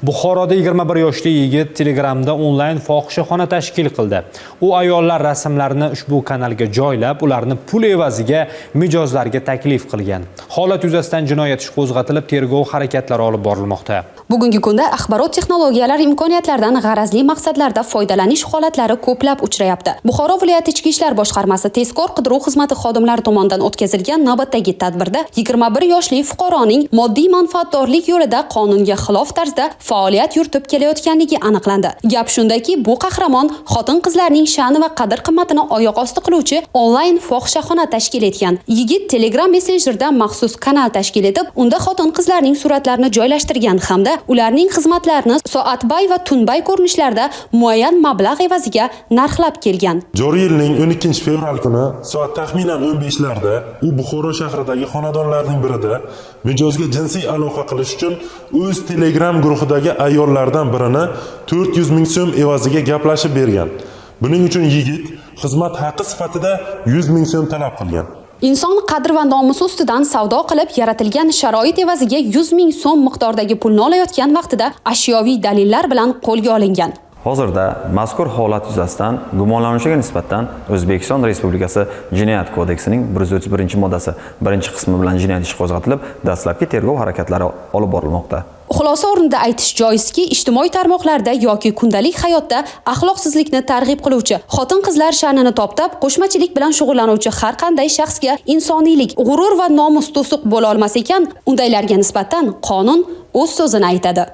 Buxoroda 21 yoshli yigit Telegramda onlayn fohishaxona tashkil qildi. U ayollar rasmlarini ushbu kanalga joylab, ularni pul evaziga mijozlarga taklif qilgan. Holat yuzasidan jinoyat ishi qo'zg'atilib, tergov harakatlari olib borilmoqda. Bugungi kunda axborot texnologiyalari imkoniyatlaridan g'arazli maqsadlarda foydalanish holatlari ko'plab uchrayapti. Buxoro viloyati Ichki ishlar boshqarmasi tezkor qidiruv xizmati xodimlari tomonidan o'tkazilgan navbatdagi tadbirda 21 yoshli fuqaroning moddiy manfaatdorlik yo'lida qonunga xilof tarzda faoliyat yuritib kelayotganligi aniqlandi. Gap shundaki, bu qahramon xotin-qizlarning sha'ni va qadr-qimmatini oyoq osti qiluvchi onlayn fohishaxona tashkil etgan. Yigit Telegram messenjerida maxsus kanal tashkil etib, unda xotin-qizlarning suratlarini joylashtirgan hamda ularning xizmatlarini soatbay va tunbay ko'rinishlarda muayyan mablag' evaziga narxlab kelgan. Joriy yilning 12-fevral kuni soat taxminan 15 larda u Buxoro shahridagi xonadonlarning birida mijozga jinsiy aloqa qilish uchun o'z Telegram guruhidagi ayollardan birini 400 ming so'm evaziga gaplashib bergan. Buning uchun yigit xizmat haqi sifatida 100 ming so'm talab qilgan. Inson qadr va nomusi ustidan savdo qilib yaratilgan sharoit evaziga 100 ming so'm miqdordagi pulni olayotgan vaqtida ashyoviy dalillar bilan qo'lga olingan. Hozirda mazkur holat yuzasidan gumonlanuvchiga nisbatan O'zbekiston Respublikasi Jinoyat kodeksining 131-moddasi 1-qismi bilan jinoyat ishi qo'zg'atilib, dastlabki tergov harakatlari olib borilmoqda. Xulosa o'rnida aytish joizki, ijtimoiy tarmoqlarda yoki kundalik hayotda axloqsizlikni targ'ib qiluvchi, xotin-qizlar sha'nini toptab, qo'shmachilik bilan shug'ullanuvchi har qanday shaxsga insoniylik, g'urur va nomus to'siq bo'la olmas ekan, undaylarga nisbatan qonun o'z so'zini aytadi.